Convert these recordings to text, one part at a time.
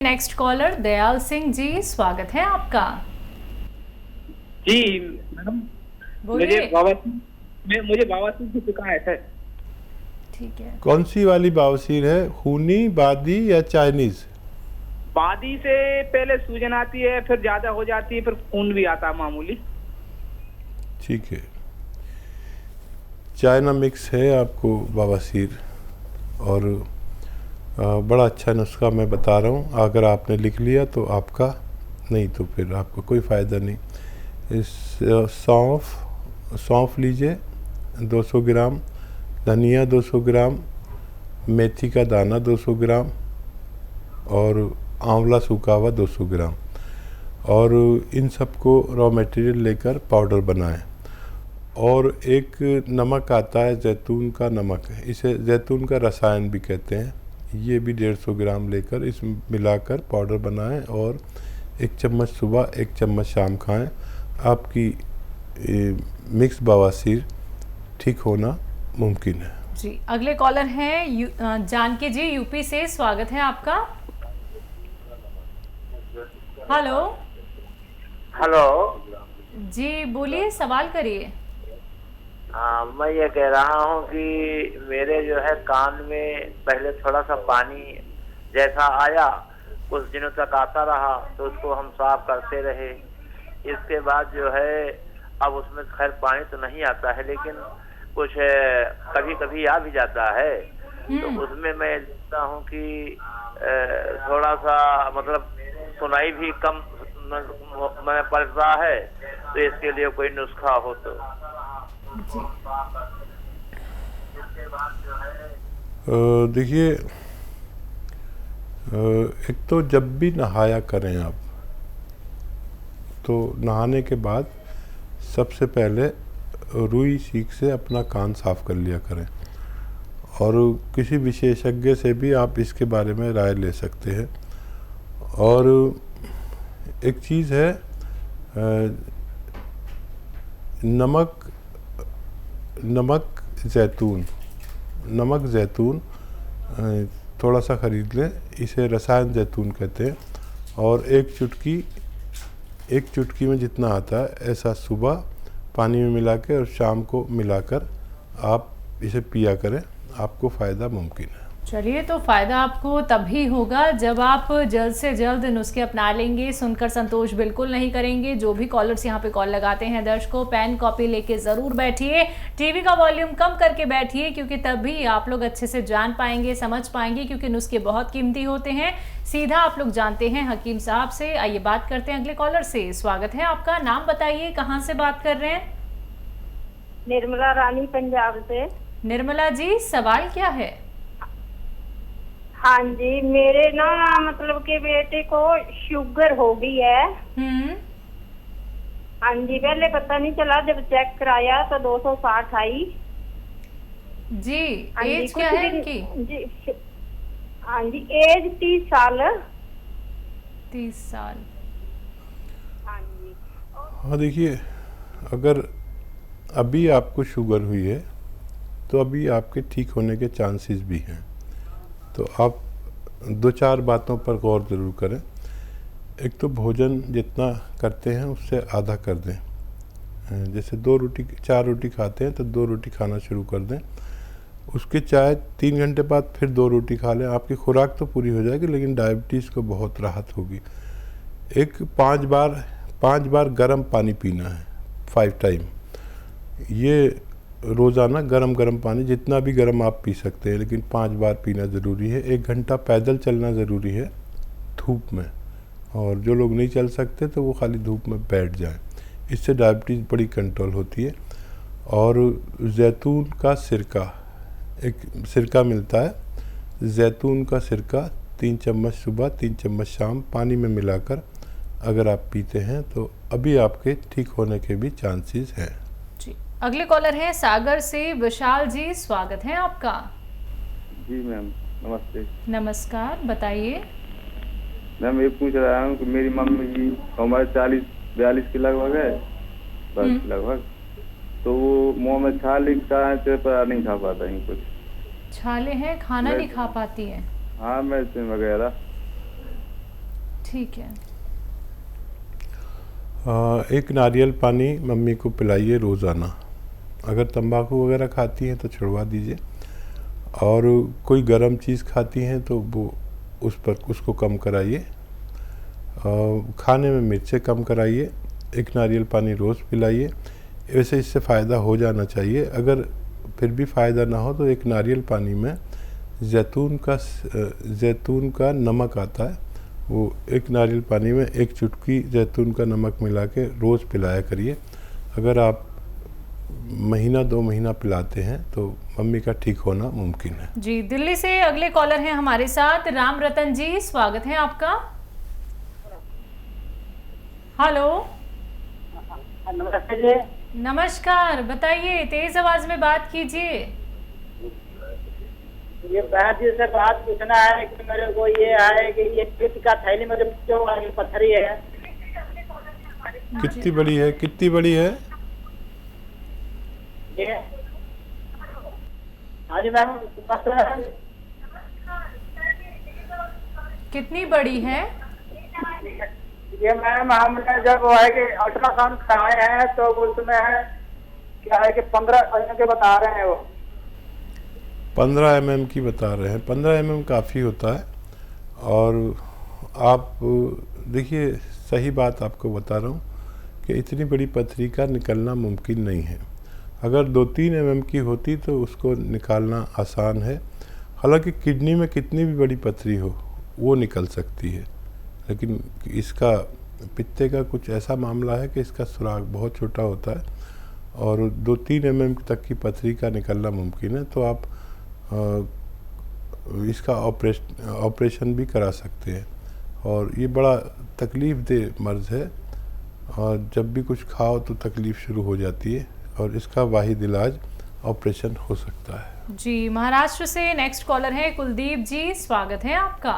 Next collar Dayal Singh ji, स्वागत है आपका। जी मैडम, बोलिए। मुझे बवासीर की शिकायत है। ठीक है, कौन सी वाली बवासीर है, खूनी, बादी या चाइनीज? बादी से पहले सूजन आती है, फिर ज्यादा हो जाती है, फिर खून भी आता है मामूली। ठीक है, चाइना मिक्स है आपको बवासीर। और बड़ा अच्छा नुस्खा मैं बता रहा हूँ, अगर आपने लिख लिया तो आपका, नहीं तो फिर आपको कोई फ़ायदा नहीं। इस सौंफ लीजिए 200 ग्राम, धनिया 200 ग्राम, मेथी का दाना 200 ग्राम और आंवला सूखा हुआ 200 ग्राम। और इन सबको रॉ मटेरियल लेकर पाउडर बनाएं। और एक नमक आता है, जैतून का नमक, इसे जैतून का रसायन भी कहते हैं, ये भी 150 ग्राम लेकर इस मिलाकर पाउडर बनाएं और 1 चम्मच सुबह 1 चम्मच शाम खाएं। आपकी मिक्स बवासीर ठीक होना मुमकिन है। जी अगले कॉलर हैं जानकी जी, यूपी से, स्वागत है आपका। हेलो हेलो जी, बोलिए, सवाल करिए। हाँ, मैं ये कह रहा हूँ कि मेरे जो है कान में पहले थोड़ा सा पानी जैसा आया, कुछ दिनों तक आता रहा, तो उसको हम साफ करते रहे। इसके बाद जो है अब उसमें खैर पानी तो नहीं आता है, लेकिन कुछ कभी कभी आ भी जाता है। तो उसमें मैं देखता हूँ कि थोड़ा सा मतलब सुनाई भी कम मैं पड़ता है। तो इसके लिए कोई नुस्खा हो तो। देखिए, एक तो जब भी नहाया करें आप, तो नहाने के बाद सबसे पहले रुई सीख से अपना कान साफ कर लिया करें। और किसी विशेषज्ञ से भी आप इसके बारे में राय ले सकते हैं। और एक चीज़ है, नमक जैतून थोड़ा सा ख़रीद लें, इसे रसायन जैतून कहते हैं। और एक चुटकी में जितना आता है ऐसा सुबह पानी में मिला के और शाम को मिलाकर आप इसे पिया करें, आपको फ़ायदा मुमकिन है। चलिए, तो फ़ायदा आपको तभी होगा जब आप जल्द से जल्द नुस्खे अपना लेंगे। सुनकर संतोष बिल्कुल नहीं करेंगे। जो भी कॉलर्स यहाँ पे कॉल लगाते हैं, दर्शकों, पेन कॉपी लेके ज़रूर बैठिए, टीवी का वॉल्यूम कम करके बैठिए, क्योंकि तभी आप लोग अच्छे से जान पाएंगे, समझ पाएंगे, क्योंकि नुस्खे बहुत कीमती होते हैं। सीधा आप लोग जानते हैं हकीम साहब से। आइए बात करते हैं अगले कॉलर से। स्वागत है आपका, नाम बताइए, कहाँ से बात कर रहे हैं? निर्मला रानी, पंजाब से। निर्मला जी, सवाल क्या है? हाँ जी, मेरे ना मतलब कि बेटे को शुगर हो गई है। हाँ जी, पहले पता नहीं चला, जब चेक कराया तो 260 आई जी। एज क्या है इनकी? जी हाँ जी, एज 30 साल। 30 साल। हाँ जी। हाँ, देखिए, अगर अभी आपको शुगर हुई है तो अभी आपके ठीक होने के चांसेस भी हैं। तो आप 2-4 बातों पर गौर ज़रूर करें। एक तो भोजन जितना करते हैं उससे आधा कर दें। जैसे 4 रोटी खाते हैं तो 2 रोटी खाना शुरू कर दें। उसके चाहे 3 घंटे बाद फिर 2 रोटी खा लें। आपकी खुराक तो पूरी हो जाएगी, लेकिन डायबिटीज़ को बहुत राहत होगी। 5 बार गर्म पानी पीना है, 5 टाइम। ये रोज़ाना गरम पानी, जितना भी गर्म आप पी सकते हैं, लेकिन 5 बार पीना ज़रूरी है। 1 घंटा पैदल चलना ज़रूरी है धूप में। और जो लोग नहीं चल सकते तो वो खाली धूप में बैठ जाएं, इससे डायबिटीज़ बड़ी कंट्रोल होती है। और जैतून का सिरका, एक सिरका मिलता है, जैतून का सिरका 3 चम्मच सुबह 3 चम्मच शाम पानी में मिलाकर अगर आप पीते हैं तो अभी आपके ठीक होने के भी चांसेस हैं। अगले कॉलर हैं सागर से, विशाल जी, स्वागत है आपका। जी मैम, नमस्ते। नमस्कार, बताइए। मैम, ये पूछ रहा हूँ कि मेरी मम्मी की उम्र 40-42 के लगभग है, बस लगभग। तो वो मुँह में छाले पर नहीं खा पाता है कुछ। छाले हैं, खाना नहीं खा पाती है? हाँ, मेडिसिन वगैरह। ठीक है। एक नारियल पानी मम्मी को पिलाइए रोज़ाना। अगर तंबाकू वगैरह खाती हैं तो छुड़वा दीजिए, और कोई गर्म चीज़ खाती हैं तो वो उसको कम कराइए। खाने में मिर्चें कम कराइए। एक नारियल पानी रोज़ पिलाइए। वैसे इससे फ़ायदा हो जाना चाहिए। अगर फिर भी फ़ायदा ना हो तो एक नारियल पानी में जैतून का नमक आता है, वो एक नारियल पानी में एक चुटकी जैतून का नमक मिला के रोज़ पिलाया करिए। अगर आप महीना 2 महीना पिलाते हैं तो मम्मी का ठीक होना मुमकिन है। जी, दिल्ली से अगले कॉलर हैं हमारे साथ, राम रतन जी, स्वागत है आपका। हेलो, नमस्ते जी। नमस्कार, बताइए, तेज आवाज में बात कीजिए। ये बहन जी से बात पूछना है कि मेरे को ये है कि ये पित्त का थैली में जो पत्थरी है, कितनी बड़ी है? कितनी बड़ी है? ये हाँ जी मैम, कितनी बड़ी है? ये मैम हमने जब वो है कि अल्ट्रासाउंड कराए हैं तो उसमें है क्या है कि 15 के बता रहे हैं वो। 15 mm की बता रहे हैं। 15 mm काफ़ी होता है। और आप देखिए, सही बात आपको बता रहा हूँ कि इतनी बड़ी पथरी का निकलना मुमकिन नहीं है। अगर 2-3 mm की होती तो उसको निकालना आसान है। हालांकि किडनी में कितनी भी बड़ी पथरी हो वो निकल सकती है, लेकिन इसका पित्ते का कुछ ऐसा मामला है कि इसका सुराग बहुत छोटा होता है और 2-3 mm तक की पथरी का निकलना मुमकिन है। तो आप इसका ऑपरेशन भी करा सकते हैं। और ये बड़ा तकलीफ़ दे मर्ज़ है, और जब भी कुछ खाओ तो तकलीफ़ शुरू हो जाती है, और इसका वाहिद इलाज ऑपरेशन हो सकता है। जी, महाराष्ट्र से नेक्स्ट कॉलर है कुलदीप जी, स्वागत है आपका।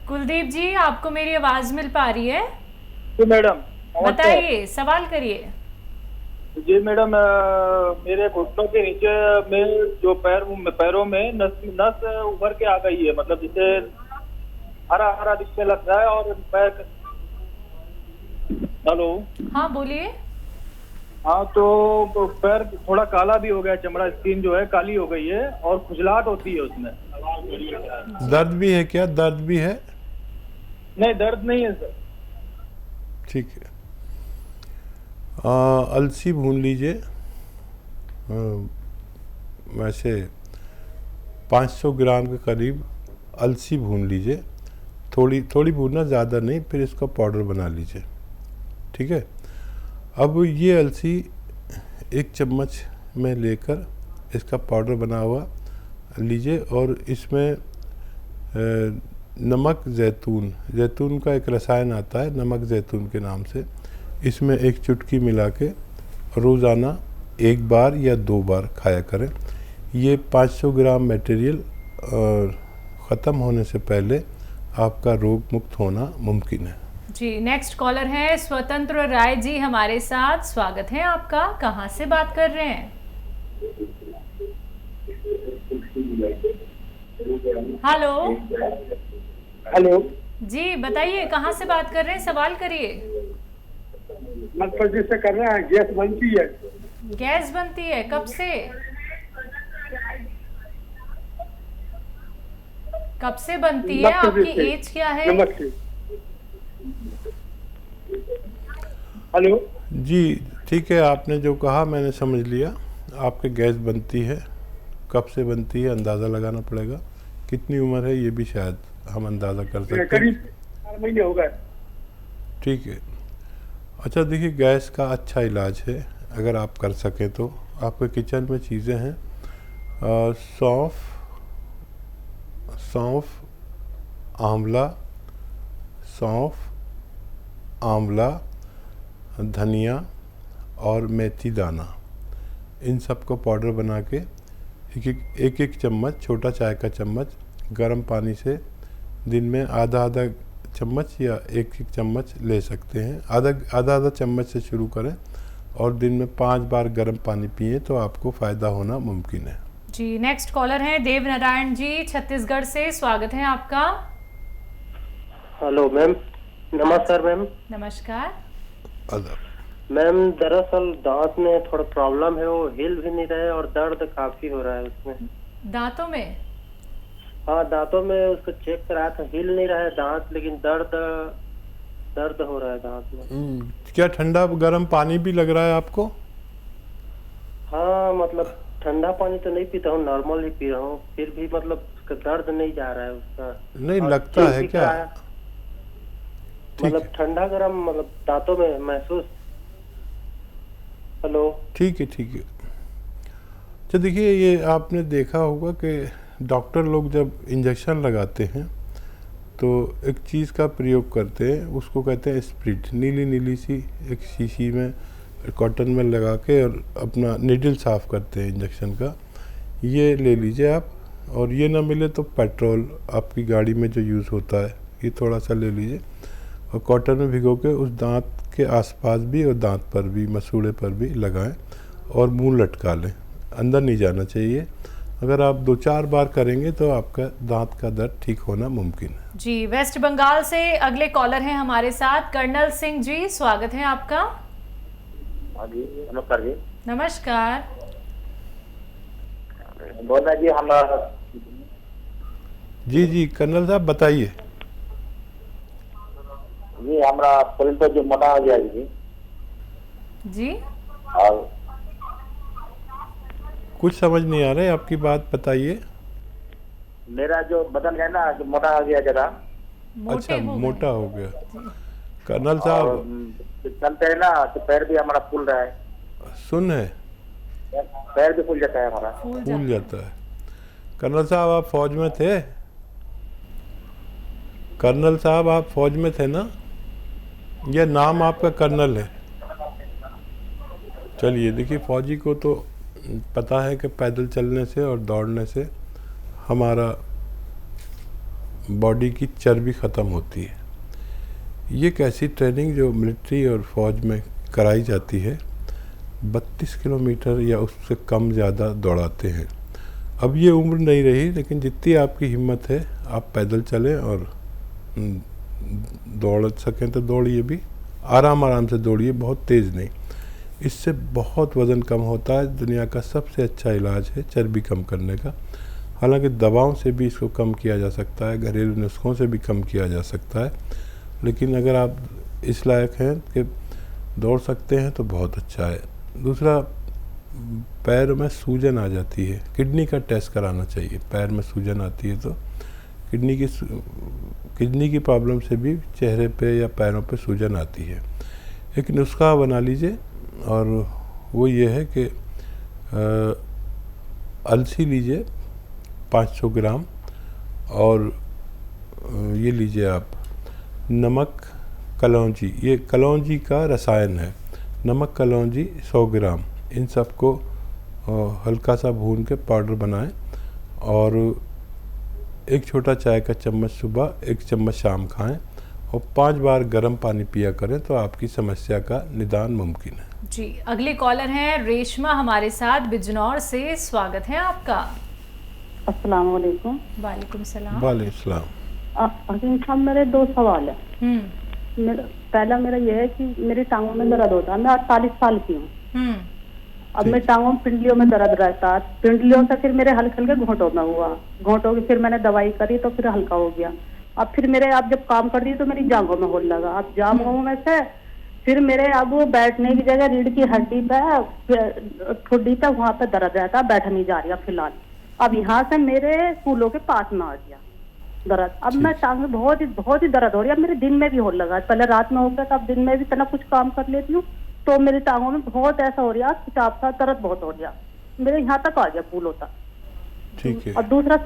कुलदीप जी, आपको मेरी आवाज मिल पा रही है? जी मैडम, बताइए, सवाल करिए। जी मैडम, मेरे घुटनों के नीचे में जो पैरों में नस उभर के आ गई है, मतलब जैसे हरा हरा दिखने लग रहा है। और पैर, हेलो, हाँ बोलिए। हाँ, तो पैर थोड़ा काला भी हो गया, चमड़ा स्किन जो है काली हो गई है और खुजलाहट होती है उसमें। दर्द भी है क्या? दर्द भी है? नहीं, दर्द नहीं है सर। ठीक है। अलसी भून लीजिए। वैसे 500 ग्राम के करीब अलसी भून लीजिए। थोड़ी थोड़ी भूनना, ज़्यादा नहीं। फिर इसका पाउडर बना लीजिए। ठीक है। अब ये अलसी 1 चम्मच में लेकर इसका पाउडर बना हुआ लीजिए, और इसमें नमक जैतून का एक रसायन आता है नमक जैतून के नाम से, इसमें 1 चुटकी मिला के रोज़ाना 1 बार या 2 बार खाया करें। ये 500 ग्राम मटेरियल ख़त्म होने से पहले आपका रोग मुक्त होना मुमकिन है। जी, नेक्स्ट कॉलर है स्वतंत्र राय जी हमारे साथ, स्वागत है आपका। कहाँ से बात कर रहे हैं? हेलो। हेलो जी, बताइए, कहाँ से बात कर रहे हैं, सवाल करिए। मध्य प्रदेश से कर रहे हैं। गैस बनती है। गैस बनती है? कब से? कब से बनती है? आपकी एज क्या है? नमस्ते। हेलो जी, ठीक है, आपने जो कहा मैंने समझ लिया। आपके गैस बनती है। कब से बनती है अंदाज़ा लगाना पड़ेगा। कितनी उम्र है ये भी शायद हम अंदाज़ा कर सकते हैं। करीब 4 महीने हो गए। ठीक है। अच्छा, देखिए, गैस का अच्छा इलाज है अगर आप कर सकें तो। आपके किचन में चीज़ें हैं, सौंफ, आंवला, धनिया और मेथी दाना, इन सब को पाउडर बना के एक चम्मच, छोटा चाय का चम्मच गर्म पानी से दिन में आधा चम्मच या एक चम्मच ले सकते हैं। आधा चम्मच से शुरू करें और दिन में 5 बार गर्म पानी पिए तो आपको फ़ायदा होना मुमकिन है। जी नेक्स्ट कॉलर हैं देव नारायण जी छत्तीसगढ़ से, स्वागत है आपका। हेलो मैम, नमस्कार मैम। नमस्कार मैम, दरअसल दांत में थोड़ा प्रॉब्लम है, वो हिल भी नहीं रहे और दर्द काफी हो रहा है उसमें। दांतों में? हाँ, दांतों में उसको चेक कराया था, हिल नहीं रहा है दांत, लेकिन दर्द हो रहा है दांत में। क्या ठंडा गर्म पानी भी लग रहा है आपको? हाँ, मतलब ठंडा पानी तो नहीं पीता हूँ, नॉर्मल ही पी रहा हूँ, फिर भी मतलब उसका दर्द नहीं जा रहा है उसका। नहीं लगता है क्या? मतलब ठंडा गर्म मतलब दांतों में महसूस। हेलो, ठीक है ठीक है। तो देखिए, ये आपने देखा होगा कि डॉक्टर लोग जब इंजेक्शन लगाते हैं तो एक चीज़ का प्रयोग करते हैं, उसको कहते हैं स्प्रिट। नीली नीली सी एक शीशी में कॉटन में लगा के और अपना निडल साफ़ करते हैं इंजेक्शन का। ये ले लीजिए आप, और ये ना मिले तो पेट्रोल आपकी गाड़ी में जो यूज़ होता है ये थोड़ा सा ले लीजिए और कॉटन में भिगो के उस दांत के आसपास भी और दांत पर भी, मसूड़े पर भी लगाएं और मुंह लटका लें, अंदर नहीं जाना चाहिए। अगर आप 2-4 बार करेंगे तो आपका दांत का दर्द ठीक होना मुमकिन है। जी वेस्ट बंगाल से अगले कॉलर हैं हमारे साथ, कर्नल सिंह जी, स्वागत है आपका। जी नमस्कार जी। नमस्कार। बोला जी हम जी कर्नल साहब बताइए। जी हमारा शरीर तो जो मोटा हो गया जी, और कुछ समझ नहीं आ रहा है आपकी बात, बताइए। मेरा जो बदन है ना जो मोटा हो गया जरा। अच्छा, मोटा हो गया। कर्नल साहब चलते है ना तो पैर भी हमारा फूल रहा है। सुन है, पैर भी फूल जाता है हमारा। फूल जाता है। कर्नल साहब आप फौज में थे? कर्नल साहब आप फौज में थे ना? यह नाम आपका कर्नल है? चलिए देखिए, फौजी को तो पता है कि पैदल चलने से और दौड़ने से हमारा बॉडी की चर्बी ख़त्म होती है। ये एक ऐसी ट्रेनिंग जो मिलिट्री और फौज में कराई जाती है। 32 किलोमीटर या उससे कम ज़्यादा दौड़ाते हैं। अब ये उम्र नहीं रही, लेकिन जितनी आपकी हिम्मत है आप पैदल चलें और दौड़ सकें तो दौड़िए भी, आराम से दौड़िए, बहुत तेज़ नहीं। इससे बहुत वज़न कम होता है। दुनिया का सबसे अच्छा इलाज है चर्बी कम करने का। हालांकि दवाओं से भी इसको कम किया जा सकता है, घरेलू नुस्खों से भी कम किया जा सकता है, लेकिन अगर आप इस लायक हैं कि दौड़ सकते हैं तो बहुत अच्छा है। दूसरा, पैर में सूजन आ जाती है, किडनी का टेस्ट कराना चाहिए। पैर में सूजन आती है तो किडनी की प्रॉब्लम से भी चेहरे पे या पैरों पे सूजन आती है। एक नुस्खा बना लीजिए, और वो ये है कि अलसी लीजिए 500 ग्राम, और ये लीजिए आप नमक कलौंजी, ये कलौंजी का रसायन है। नमक कलौंजी 100 ग्राम, इन सबको हल्का सा भून के पाउडर बनाएं, और 1 छोटा चाय का चम्मच सुबह, 1 चम्मच शाम खाएं, और 5 बार गर्म पानी पिया करें तो आपकी समस्या का निदान मुमकिन है। जी अगले कॉलर हैं रेशमा हमारे साथ बिजनौर से, स्वागत है आपका। अस्सलाम वालेकुम। वालेकुम सलाम। वालेकुम सलाम। हकीम साहब, मेरे 2 सवाल है। पहला मेरा यह है कि मेरी टांगों में दर्द होता है। मैं 48 साल की हूँ। अब मेरी टांगों में, पिंडलियों में दर्द रहता है। पिंडलियों से फिर मेरे हल्के हल्के घोंटों में हुआ, घोंटों की फिर मैंने दवाई करी तो फिर हल्का हो गया। अब फिर मेरे, अब जब काम कर रही तो मेरी जांघों में होने लगा। अब जांघों में से फिर मेरे अब वो बैठने की जगह रीढ़ की हड्डी पे, ठुड्डी पे, वहाँ पे दर्द रहता है, बैठ नहीं जा रही फिलहाल। अब यहाँ से मेरे फूलों के पास में आ गया दर्द। अब मैं टांग में बहुत ही दर्द हो रही है। अब मेरे दिन में भी होने लगा, पहले रात में हो गया था, अब दिन में भी इतना कुछ काम कर लेती हूँ तो मेरी टांगों में बहुत ऐसा हो रहा है, खिंचाव सा दर्द बहुत हो गया, मेरे यहाँ तक आ गया फूलों तक। ठीक है। और दूसरा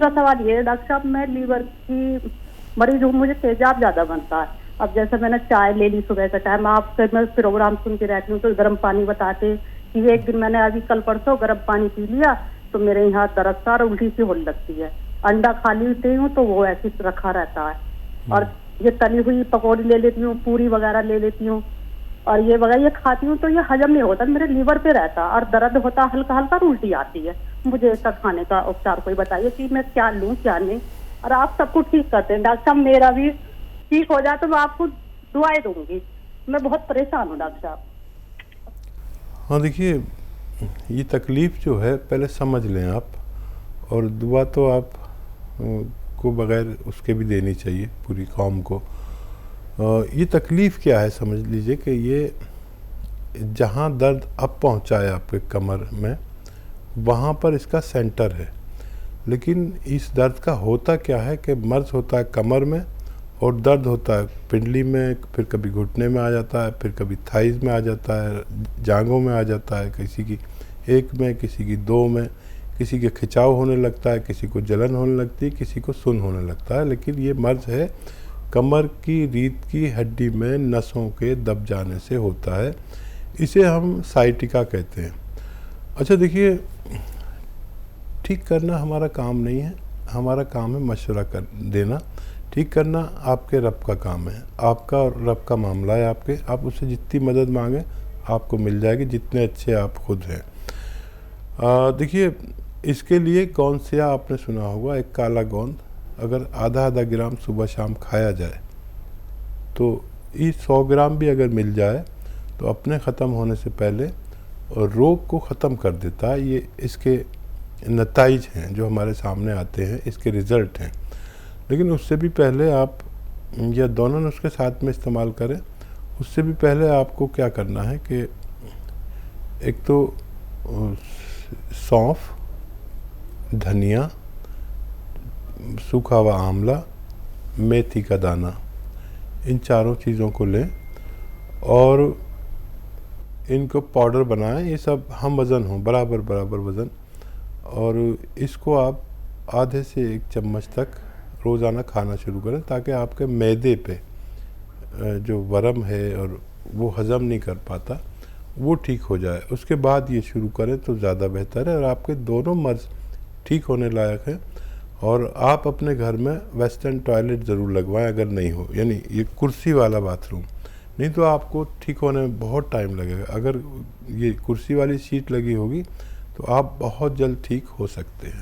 सवाल ये है डॉक्टर साहब, मैं लीवर की मरीज हूँ, मुझे तेजाब ज्यादा बनता है। अब जैसे मैंने चाय ले ली सुबह का टाइम, आपके मैं प्रोग्राम सुन के रहती हूँ तो गर्म पानी बताते कि एक दिन मैंने अभी कल परसों गर्म पानी पी लिया तो मेरे यहाँ दर्द सा और उल्टी सी होने लगती है। अंडा खा लेती हूँ तो वो ऐसे रखा रहता है, और ये तली हुई पकौड़ी ले लेती हूँ, पूरी वगैरह ले लेती हूँ, और ये वगैरह ये खाती हूँ तो ये हजम नहीं होता, मेरे लीवर पे रहता और दर्द होता हल्का हल्का, उल्टी आती है। मुझे ऐसा खाने का उपचार कोई बताइए कि मैं क्या लूं क्या नहीं। और आप सब कुछ ठीक करते हैं डॉक्टर साहब, मेरा भी ठीक हो जाए तो मैं आपको दुआएं दूंगी। मैं बहुत परेशान हूँ डॉक्टर साहब। हाँ देखिए, ये तकलीफ़ जो है पहले समझ लें आप, और दुआ तो आप को बगैर उसके भी देनी चाहिए पूरी कौम को। ये तकलीफ़ क्या है समझ लीजिए कि ये जहाँ दर्द अब पहुँचा है आपके कमर में, वहाँ पर इसका सेंटर है। लेकिन इस दर्द का होता क्या है कि मर्ज होता है कमर में और दर्द होता है पिंडली में, फिर कभी घुटने में आ जाता है, फिर कभी थाइज़ में आ जाता है, जांघों में आ जाता है, किसी की एक में, किसी की दो में, किसी के खिंचाव होने लगता है, किसी को जलन होने लगती है, किसी को सुन्न होने लगता है। लेकिन ये मर्ज है कमर की रीढ़ की हड्डी में नसों के दब जाने से होता है। इसे हम साइटिका कहते हैं। अच्छा देखिए, ठीक करना हमारा काम नहीं है, हमारा काम है मशवरा कर देना। ठीक करना आपके रब का काम है, आपका और रब का मामला है आपके। आप उससे जितनी मदद मांगें आपको मिल जाएगी, जितने अच्छे आप खुद हैं। देखिए, इसके लिए गोंद से आपने सुना होगा, एक काला गोंद अगर आधा ग्राम सुबह शाम खाया जाए तो ये 100 ग्राम भी अगर मिल जाए तो अपने ख़त्म होने से पहले और रोग को ख़त्म कर देता है। ये इसके नताइज हैं जो हमारे सामने आते हैं, इसके रिज़ल्ट हैं। लेकिन उससे भी पहले आप या दोनों नुस्खे साथ में इस्तेमाल करें। उससे भी पहले आपको क्या करना है कि एक तो सौंफ, धनिया, सूखा हुआ आंवला, मेथी का दाना, इन चारों चीज़ों को लें और इनको पाउडर बनाएं। ये सब हम वज़न हो, बराबर बराबर वज़न, और इसको आप आधे से 1 चम्मच तक रोज़ाना खाना शुरू करें ताकि आपके मैदे पे जो वरम है और वो हज़म नहीं कर पाता वो ठीक हो जाए। उसके बाद ये शुरू करें तो ज़्यादा बेहतर है और आपके दोनों मर्ज ठीक होने लायक हैं। और आप अपने घर में वेस्टर्न टॉयलेट ज़रूर लगवाएं अगर नहीं हो, यानी ये कुर्सी वाला बाथरूम, नहीं तो आपको ठीक होने में बहुत टाइम लगेगा। अगर ये कुर्सी वाली सीट लगी होगी तो आप बहुत जल्द ठीक हो सकते हैं।